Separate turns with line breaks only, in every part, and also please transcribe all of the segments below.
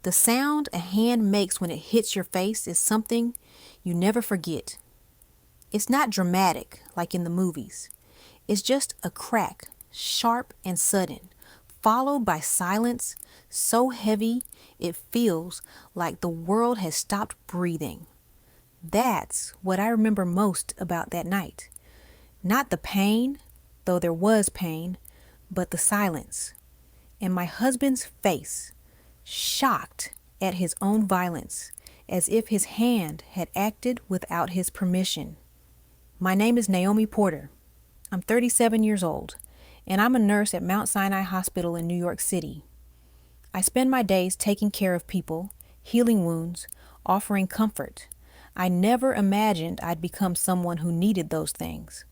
The sound a hand makes when it hits your face is something you never forget. It's not dramatic like in the movies. It's just a crack, sharp and sudden, followed by silence so heavy it feels like the world has stopped breathing. That's what I remember most about that night. Not the pain, though there was pain, but the silence. And my husband's face, shocked at his own violence, as if his hand had acted without his permission. My name is Naomi Porter. I'm 37 years old, and I'm a nurse at Mount Sinai Hospital in New York City. I spend my days taking care of people, healing wounds, offering comfort. I never imagined I'd become someone who needed those things.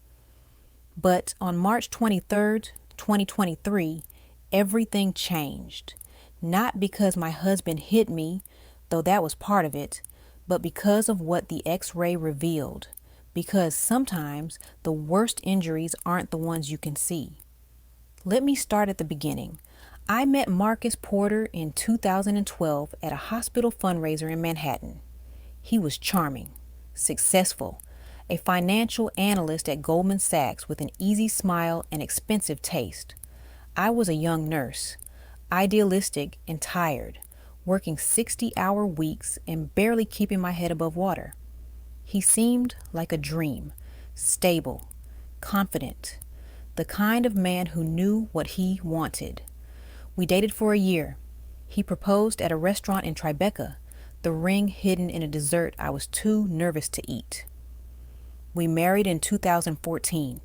But on March 23rd, 2023, everything changed. Not because my husband hit me, though that was part of it, but because of what the X-ray revealed. Because sometimes the worst injuries aren't the ones you can see. Let me start at the beginning. I met Marcus Porter in 2012 at a hospital fundraiser in Manhattan. He was charming, successful, a financial analyst at Goldman Sachs with an easy smile and expensive taste. I was a young nurse, idealistic and tired, working 60-hour weeks and barely keeping my head above water. He seemed like a dream, stable, confident, the kind of man who knew what he wanted. We dated for a year. He proposed at a restaurant in Tribeca, the ring hidden in a dessert I was too nervous to eat. We married in 2014,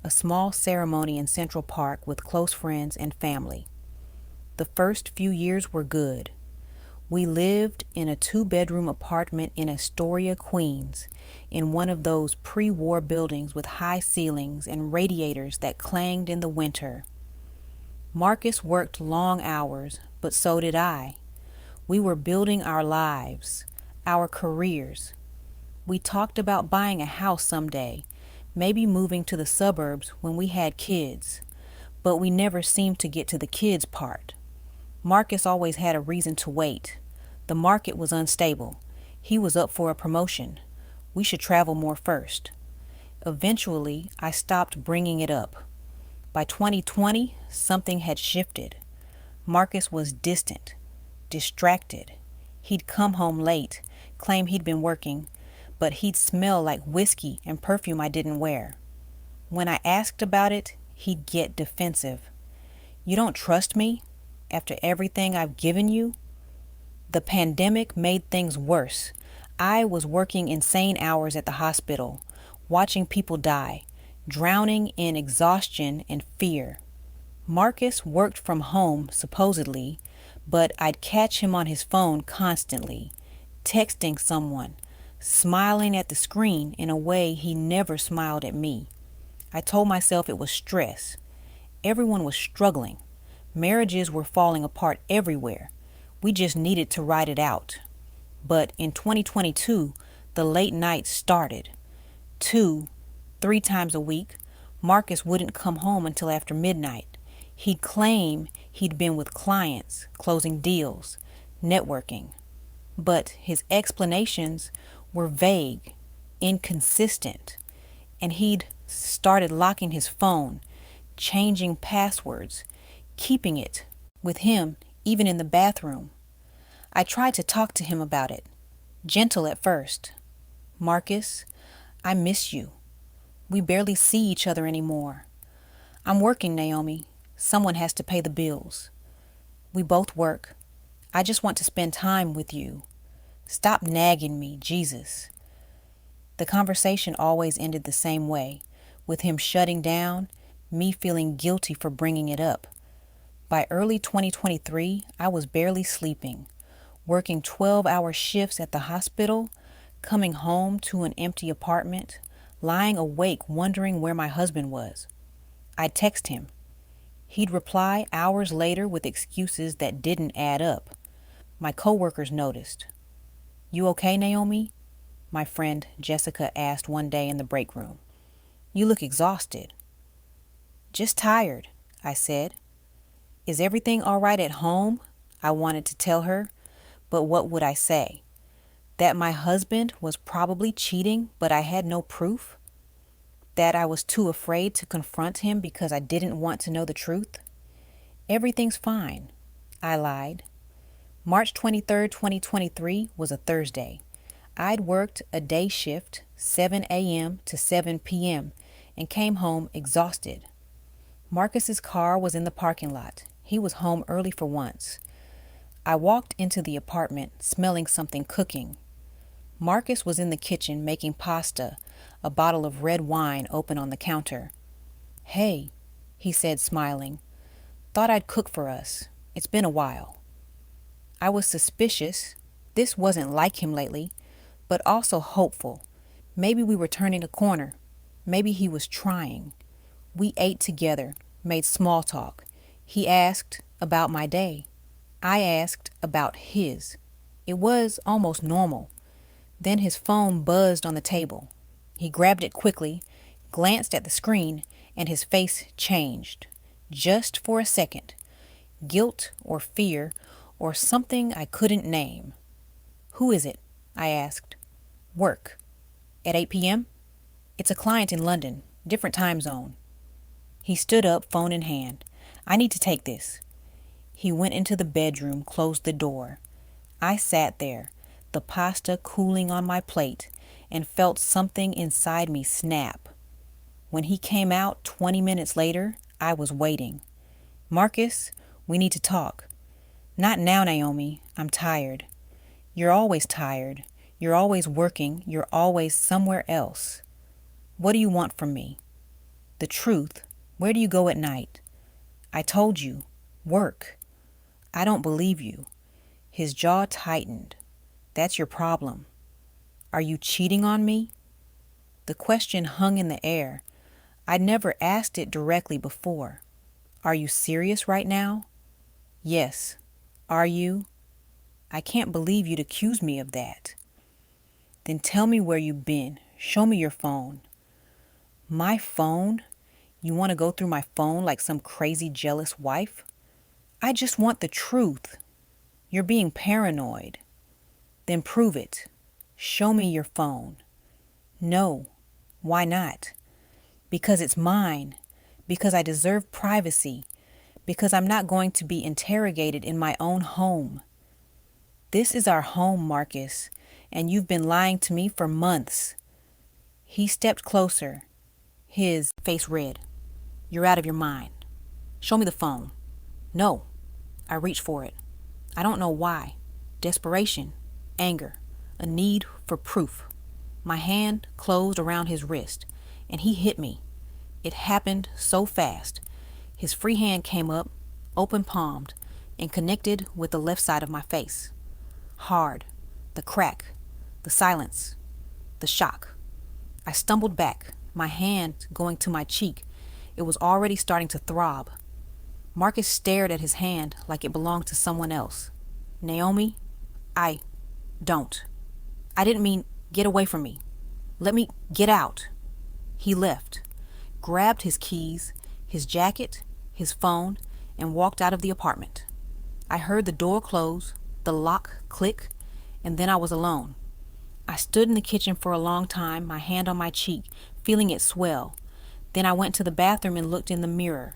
a small ceremony in Central Park with close friends and family. The first few years were good. We lived in a 2-bedroom apartment in Astoria, Queens, in one of those pre-war buildings with high ceilings and radiators that clanged in the winter. Marcus worked long hours, but so did I. We were building our lives, our careers. We talked about buying a house someday, maybe moving to the suburbs when we had kids, but we never seemed to get to the kids part. Marcus always had a reason to wait. The market was unstable. He was up for a promotion. We should travel more first. Eventually, I stopped bringing it up. By 2020, something had shifted. Marcus was distant, distracted. He'd come home late, claim he'd been working, but he'd smell like whiskey and perfume I didn't wear. When I asked about it, he'd get defensive. You don't trust me after everything I've given you? The pandemic made things worse. I was working insane hours at the hospital, watching people die, drowning in exhaustion and fear. Marcus worked from home, supposedly, but I'd catch him on his phone constantly, texting someone, smiling at the screen in a way he never smiled at me. I told myself it was stress. Everyone was struggling. Marriages were falling apart everywhere. We just needed to ride it out. But in 2022, the late nights started. 2, 3 times a week, Marcus wouldn't come home until after midnight. He'd claim he'd been with clients, closing deals, networking. But his explanations were vague, inconsistent, and he'd started locking his phone, changing passwords, keeping it with him even in the bathroom. I tried to talk to him about it, gentle at first. Marcus, I miss you. We barely see each other anymore. I'm working, Naomi. Someone has to pay the bills. We both work. I just want to spend time with you. Stop nagging me, Jesus. The conversation always ended the same way, with him shutting down, me feeling guilty for bringing it up. By early 2023, I was barely sleeping, working 12-hour shifts at the hospital, coming home to an empty apartment, lying awake wondering where my husband was. I'd text him. He'd reply hours later with excuses that didn't add up. My coworkers noticed. You okay, Naomi? My friend Jessica asked one day in the break room. You look exhausted. Just tired, I said. Is everything all right at home? I wanted to tell her, But what would I say? That my husband was probably cheating, but I had no proof? That I was too afraid to confront him because I didn't want to know the truth? Everything's fine, I lied. March 23rd, 2023 was a Thursday. I'd worked a day shift, 7 a.m. to 7 p.m., and came home exhausted. Marcus's car was in the parking lot. He was home early for once. I walked into the apartment, smelling something cooking. Marcus was in the kitchen making pasta, a bottle of red wine open on the counter. "Hey," he said, smiling. "Thought I'd cook for us. It's been a while." I was suspicious. This wasn't like him lately, but also hopeful. Maybe we were turning a corner. Maybe he was trying. We ate together, made small talk. He asked about my day. I asked about his. It was almost normal. Then his phone buzzed on the table. He grabbed it quickly, glanced at the screen, and his face changed. Just for a second. Guilt or fear or something I couldn't name. "Who is it?" I asked. "Work. At 8 p.m.? It's a client in London, different time zone." He stood up, phone in hand. "I need to take this." He went into the bedroom, closed the door. I sat there, the pasta cooling on my plate, and felt something inside me snap. When he came out 20 minutes later, I was waiting. "Marcus, we need to talk." "Not now, Naomi. I'm tired." "You're always tired. You're always working. You're always somewhere else." "What do you want from me?" "The truth. Where do you go at night?" "I told you. Work." "I don't believe you." His jaw tightened. "That's your problem." "Are you cheating on me?" The question hung in the air. I'd never asked it directly before. "Are you serious right now?" "Yes." "Are you?" "I can't believe you'd accuse me of that." "Then tell me where you've been. Show me your phone." "My phone? You want to go through my phone like some crazy jealous wife?" "I just want the truth." "You're being paranoid." "Then prove it. Show me your phone." "No." "Why not?" "Because it's mine. Because I deserve privacy. Because I'm not going to be interrogated in my own home." "This is our home, Marcus, and you've been lying to me for months." He stepped closer, his face red. "You're out of your mind. Show me the phone." "No." I reached for it. I don't know why. Desperation, anger, a need for proof. My hand closed around his wrist, and he hit me. It happened so fast. His free hand came up, open-palmed, and connected with the left side of my face. Hard, the crack, the silence, the shock. I stumbled back, my hand going to my cheek. It was already starting to throb. Marcus stared at his hand like it belonged to someone else. "Naomi, I don't. I didn't mean get away from me. Let me get out." He left, grabbed his keys, his jacket, his phone, and walked out of the apartment. I heard the door close, the lock click, and then I was alone. I stood in the kitchen for a long time, my hand on my cheek, feeling it swell. Then I went to the bathroom and looked in the mirror.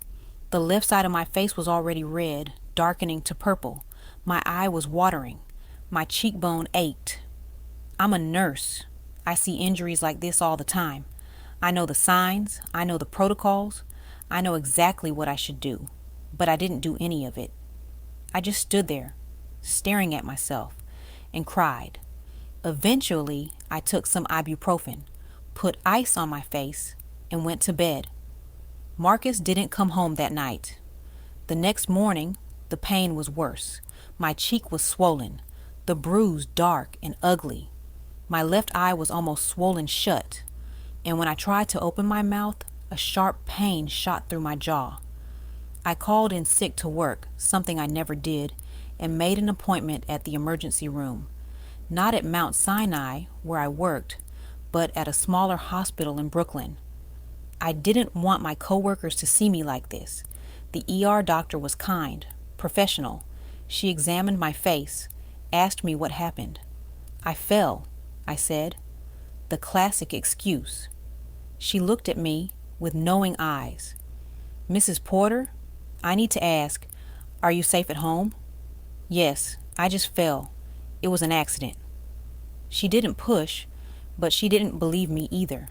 The left side of my face was already red, darkening to purple. My eye was watering. My cheekbone ached. I'm a nurse. I see injuries like this all the time. I know the signs. I know the protocols. I know exactly what I should do. But I didn't do any of it. I just stood there, staring at myself, and cried. Eventually, I took some ibuprofen, put ice on my face, and went to bed. Marcus didn't come home that night. The next morning, the pain was worse. My cheek was swollen, the bruise dark and ugly. My left eye was almost swollen shut, and when I tried to open my mouth, a sharp pain shot through my jaw. I called in sick to work, something I never did, and made an appointment at the emergency room. Not at Mount Sinai, where I worked, but at a smaller hospital in Brooklyn. I didn't want my coworkers to see me like this. The ER doctor was kind, professional. She examined my face, asked me what happened. I fell, I said. The classic excuse. She looked at me with knowing eyes. Mrs. Porter, I need to ask, are you safe at home? Yes, I just fell. It was an accident. She didn't push, but she didn't believe me either.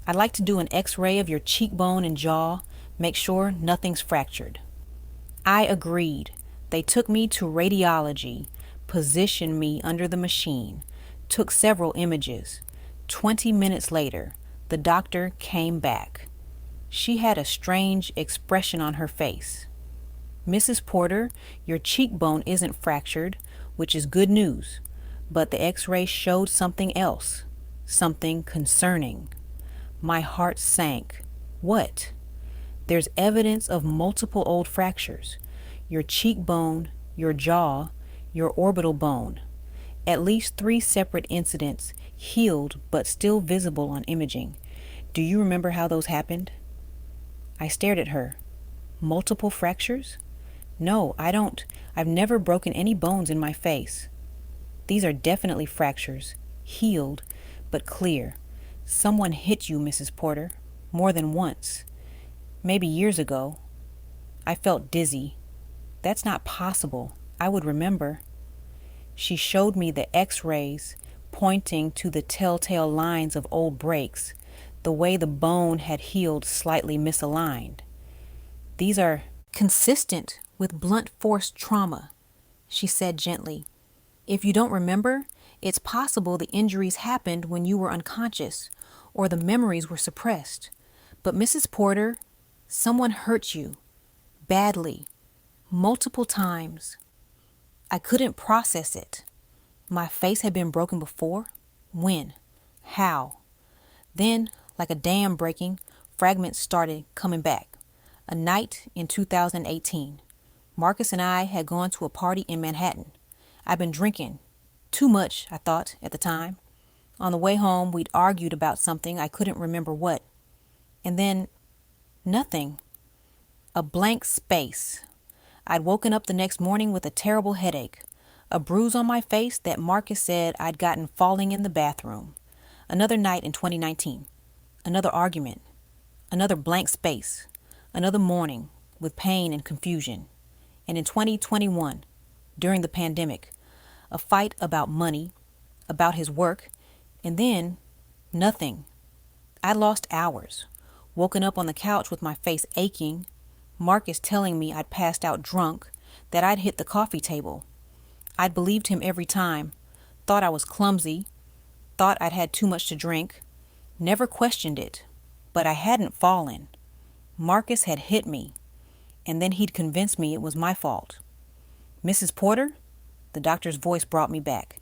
I'd like to do an x-ray of your cheekbone and jaw, make sure nothing's fractured. I agreed. They took me to radiology, positioned me under the machine, took several images. 20 minutes later, the doctor came back. She had a strange expression on her face. Mrs. Porter, your cheekbone isn't fractured, which is good news, but the x-ray showed something else, something concerning. My heart sank. What? There's evidence of multiple old fractures. Your cheekbone, your jaw, your orbital bone. At least 3 separate incidents, healed but still visible on imaging. Do you remember how those happened? I stared at her. Multiple fractures? No, I don't. I've never broken any bones in my face. These are definitely fractures, healed, but clear. Someone hit you, Mrs. Porter, more than once. Maybe years ago. I felt dizzy. That's not possible. I would remember. She showed me the x-rays pointing to the telltale lines of old breaks, the way the bone had healed slightly misaligned. These are consistent with blunt force trauma, she said gently. If you don't remember, it's possible the injuries happened when you were unconscious or the memories were suppressed. But Mrs. Porter, someone hurt you badly, multiple times. I couldn't process it. My face had been broken before. When? How? Then, like a dam breaking, fragments started coming back. A night in 2018. Marcus and I had gone to a party in Manhattan. I'd been drinking. Too much, I thought, at the time. On the way home, we'd argued about something. I couldn't remember what. And then, nothing. A blank space. I'd woken up the next morning with a terrible headache. A bruise on my face that Marcus said I'd gotten falling in the bathroom. Another night in 2019. Another argument. Another blank space. Another morning with pain and confusion. And in 2021, during the pandemic, a fight about money, about his work, and then nothing. I lost hours, woken up on the couch with my face aching, Marcus telling me I'd passed out drunk, that I'd hit the coffee table. I'd believed him every time, thought I was clumsy, thought I'd had too much to drink, never questioned it, but I hadn't fallen. Marcus had hit me, and then he'd convinced me it was my fault. Mrs. Porter? The doctor's voice brought me back.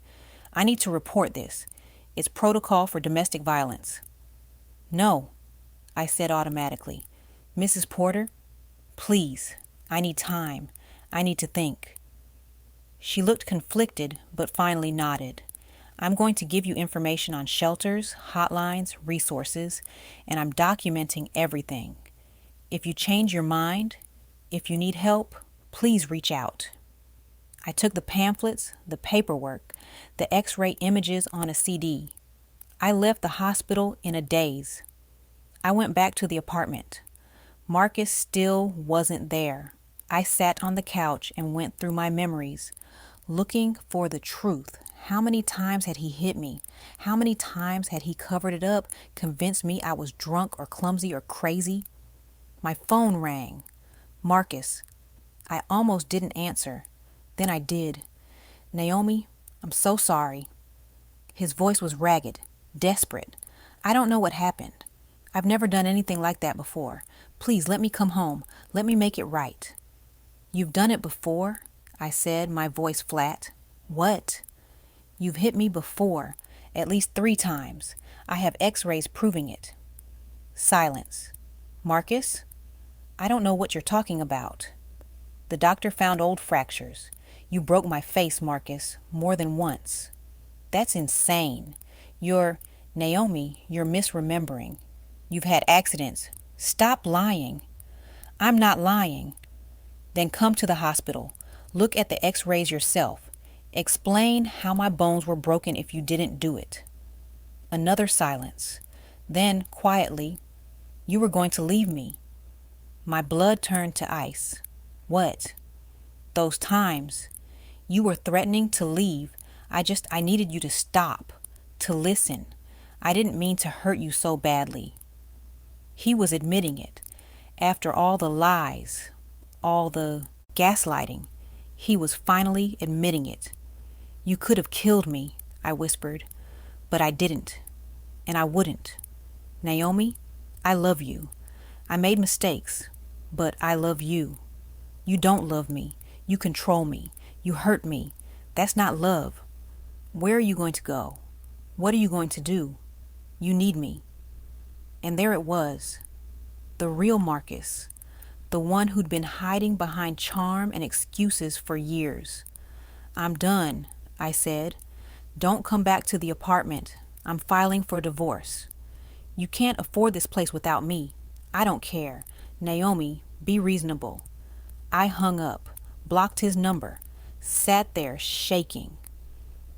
I need to report this. It's protocol for domestic violence. No, I said automatically. Mrs. Porter, please, I need time. I need to think. She looked conflicted, but finally nodded. I'm going to give you information on shelters, hotlines, resources, and I'm documenting everything. If you change your mind, if you need help, please reach out. I took the pamphlets, the paperwork, the x-ray images on a CD. I left the hospital in a daze. I went back to the apartment. Marcus still wasn't there. I sat on the couch and went through my memories, looking for the truth. How many times had he hit me? How many times had he covered it up, convinced me I was drunk or clumsy or crazy? My phone rang. Marcus. I almost didn't answer. Then I did. Naomi, I'm so sorry. His voice was ragged, desperate. I don't know what happened. I've never done anything like that before. Please let me come home. Let me make it right. You've done it before, I said, my voice flat. What? You've hit me before, at least 3 times. I have x-rays proving it. Silence. Marcus? I don't know what you're talking about. The doctor found old fractures. You broke my face, Marcus, more than once. That's insane. Naomi, you're misremembering. You've had accidents. Stop lying. I'm not lying. Then come to the hospital. Look at the x-rays yourself. Explain how my bones were broken if you didn't do it. Another silence. Then, quietly, you were going to leave me. My blood turned to ice. What? Those times. You were threatening to leave. I needed you to stop, to listen. I didn't mean to hurt you so badly. He was admitting it. After all the lies, all the gaslighting, he was finally admitting it. You could have killed me, I whispered, but I didn't, and I wouldn't. Naomi, I love you. I made mistakes, but I love you. You don't love me. You control me. You hurt me. That's not love. Where are you going to go? What are you going to do? You need me. And there it was, the real Marcus, the one who'd been hiding behind charm and excuses for years. I'm done, I said. Don't come back to the apartment. I'm filing for divorce. You can't afford this place without me. I don't care. Naomi, be reasonable. I hung up, blocked his number, sat there shaking.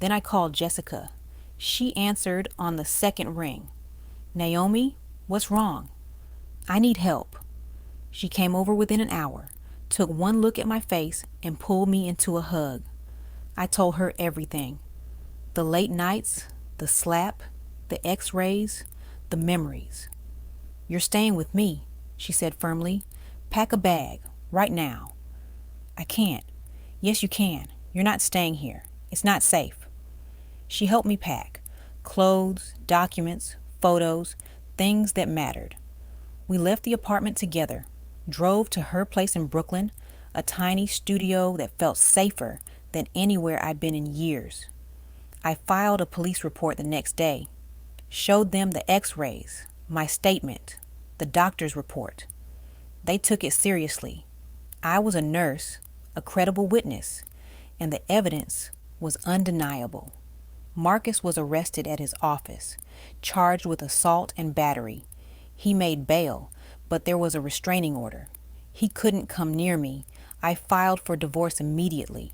Then I called Jessica. She answered on the second ring. Naomi, what's wrong? I need help. She came over within an hour, took one look at my face, and pulled me into a hug. I told her everything. The late nights, the slap, the x-rays, the memories. You're staying with me, she said firmly. Pack a bag, right now. I can't. Yes, you can. You're not staying here. It's not safe. She helped me pack. Clothes, documents, photos, things that mattered. We left the apartment together, drove to her place in Brooklyn, a tiny studio that felt safer than anywhere I'd been in years. I filed a police report the next day, showed them the x-rays, my statement, the doctor's report. They took it seriously. I was a nurse, a credible witness, and the evidence was undeniable. Marcus was arrested at his office, charged with assault and battery. He made bail, but there was a restraining order. He couldn't come near me. I filed for divorce immediately.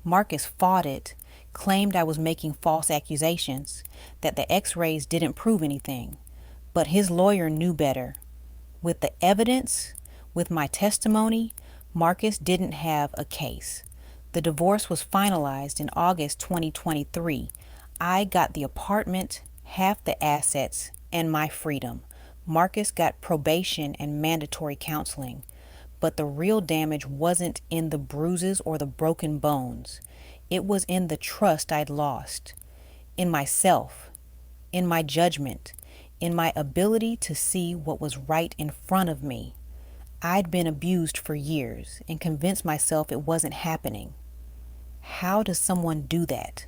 Marcus fought it, claimed I was making false accusations, that the x-rays didn't prove anything. But his lawyer knew better. With the evidence, with my testimony, Marcus didn't have a case. The divorce was finalized in August 2023. I got the apartment, half the assets, and my freedom. Marcus got probation and mandatory counseling. But the real damage wasn't in the bruises or the broken bones. It was in the trust I'd lost, in myself, in my judgment, in my ability to see what was right in front of me. I'd been abused for years and convinced myself it wasn't happening. How does someone do that?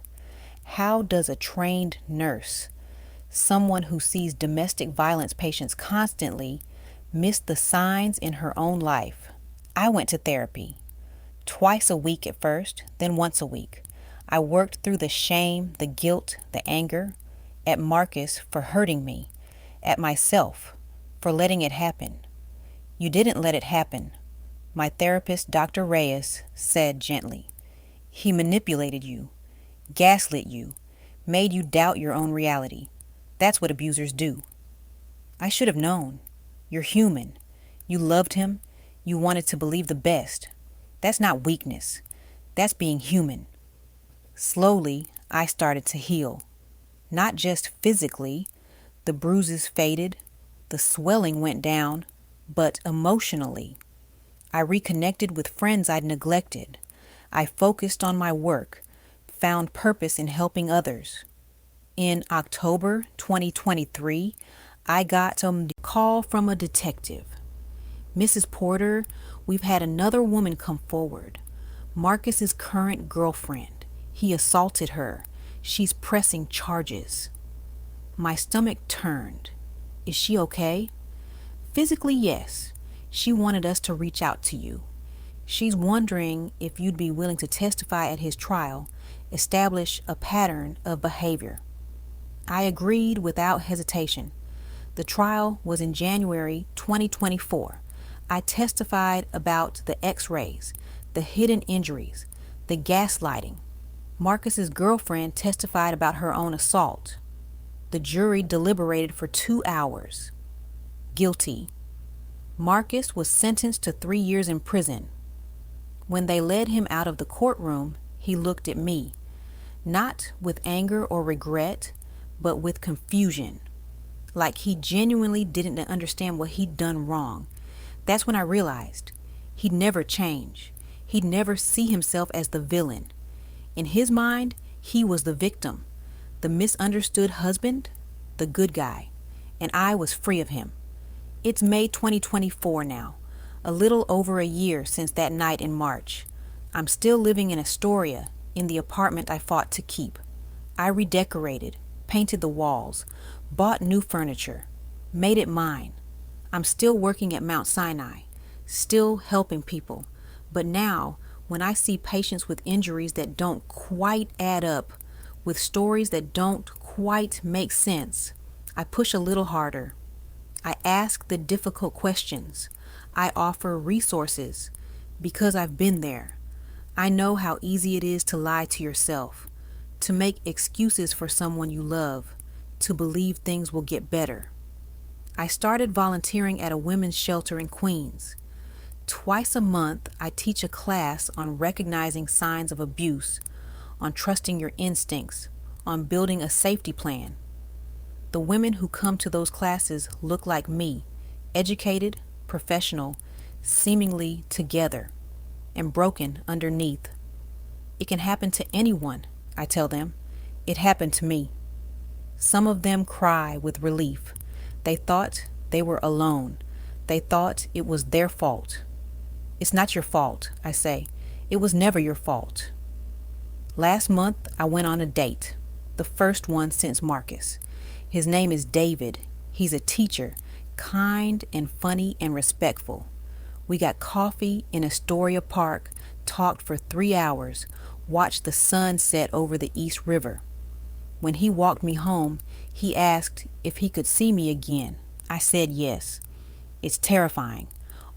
How does a trained nurse, someone who sees domestic violence patients constantly, miss the signs in her own life? I went to therapy. Twice a week at first, then once a week. I worked through the shame, the guilt, the anger, at Marcus for hurting me, at myself for letting it happen. You didn't let it happen, my therapist, Dr. Reyes, said gently. He manipulated you, gaslit you, made you doubt your own reality. That's what abusers do. I should have known. You're human. You loved him. You wanted to believe the best. That's not weakness. That's being human. Slowly, I started to heal. Not just physically. The bruises faded. The swelling went down. But emotionally. I reconnected with friends I'd neglected. I focused on my work, found purpose in helping others. In October 2023, I got a call from a detective. Mrs. Porter, we've had another woman come forward. Marcus's current girlfriend. He assaulted her. She's pressing charges. My stomach turned. Is she okay? Physically, yes. She wanted us to reach out to you. She's wondering if you'd be willing to testify at his trial, establish a pattern of behavior. I agreed without hesitation. The trial was in January 2024. I testified about the x-rays, the hidden injuries, the gaslighting. Marcus's girlfriend testified about her own assault. The jury deliberated for 2 hours. Guilty. Marcus was sentenced to 3 years in prison. When they led him out of the courtroom, he looked at me, not with anger or regret, but with confusion, like he genuinely didn't understand what he'd done wrong. That's when I realized he'd never change. He'd never see himself as the villain. In his mind, he was the victim, the misunderstood husband, the good guy, and I was free of him. It's May 2024 now, a little over a year since that night in March. I'm still living in Astoria, in the apartment I fought to keep. I redecorated, painted the walls, bought new furniture, made it mine. I'm still working at Mount Sinai, still helping people. But now, when I see patients with injuries that don't quite add up, with stories that don't quite make sense, I push a little harder. I ask the difficult questions. I offer resources because I've been there. I know how easy it is to lie to yourself, to make excuses for someone you love, to believe things will get better. I started volunteering at a women's shelter in Queens. Twice a month, I teach a class on recognizing signs of abuse, on trusting your instincts, on building a safety plan. The women who come to those classes look like me, educated, professional, seemingly together, and broken underneath. It can happen to anyone, I tell them. It happened to me. Some of them cry with relief. They thought they were alone. They thought it was their fault. It's not your fault, I say. It was never your fault. Last month, I went on a date, the first one since Marcus. His name is David. He's a teacher, kind and funny and respectful. We got coffee in Astoria Park, talked for 3 hours, watched the sun set over the East River. When he walked me home, he asked if he could see me again. I said yes. It's terrifying,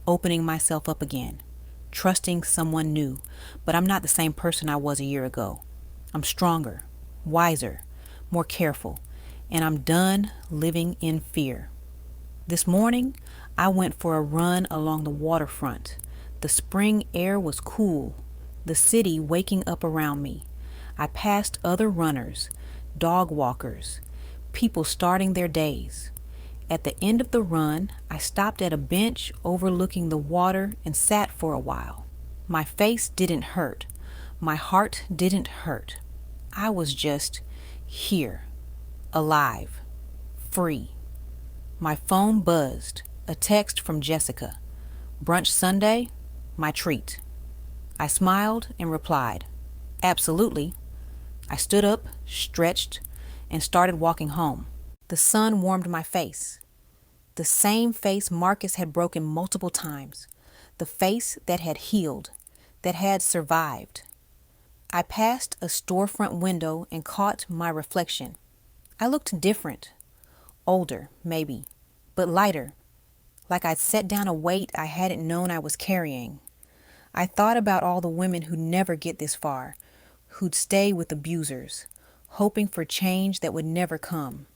opening myself up again, trusting someone new, but I'm not the same person I was a year ago. I'm stronger, wiser, more careful, and I'm done living in fear. This morning, I went for a run along the waterfront. The spring air was cool, the city waking up around me. I passed other runners, dog walkers, people starting their days. At the end of the run, I stopped at a bench overlooking the water and sat for a while. My face didn't hurt. My heart didn't hurt. I was just here, alive, free. My phone buzzed, a text from Jessica. Brunch Sunday, my treat. I smiled and replied, absolutely. I stood up, stretched, and started walking home. The sun warmed my face. The same face Marcus had broken multiple times. The face that had healed, that had survived. I passed a storefront window and caught my reflection. I looked different. Older, maybe, but lighter. Like I'd set down a weight I hadn't known I was carrying. I thought about all the women who'd never get this far, who'd stay with abusers, hoping for change that would never come,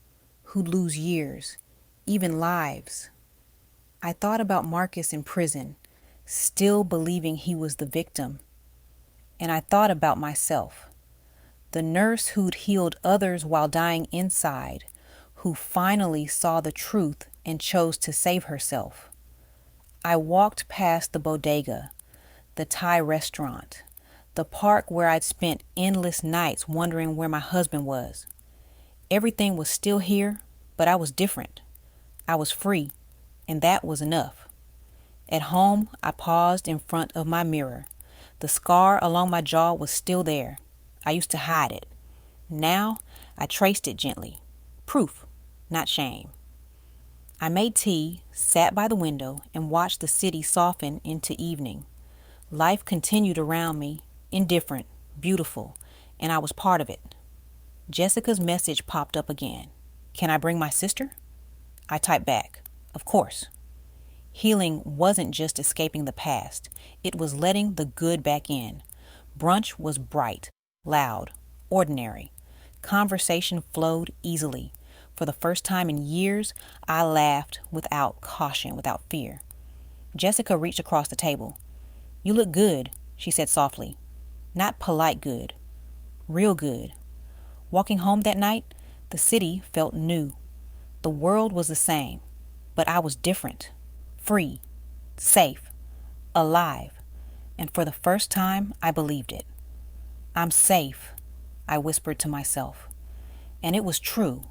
who'd lose years, even lives. I thought about Marcus in prison, still believing he was the victim. And I thought about myself, the nurse who'd healed others while dying inside, who finally saw the truth and chose to save herself. I walked past the bodega, the Thai restaurant, the park where I'd spent endless nights wondering where my husband was. Everything was still here, but I was different. I was free, and that was enough. At home, I paused in front of my mirror. The scar along my jaw was still there. I used to hide it. Now, I traced it gently. Proof, not shame. I made tea, sat by the window, and watched the city soften into evening. Life continued around me, indifferent, beautiful, and I was part of it. Jessica's message popped up again. Can I bring my sister? I typed back, of course. Healing wasn't just escaping the past. It was letting the good back in. Brunch was bright. loud, ordinary. Conversation flowed easily. For the first time in years, I laughed without caution, without fear. Jessica reached across the table. "You look good," she said softly. "Not polite good. Real good." Walking home that night, the city felt new. The world was the same, but I was different. Free, safe, alive. And for the first time, I believed it. "I'm safe," I whispered to myself. And it was true.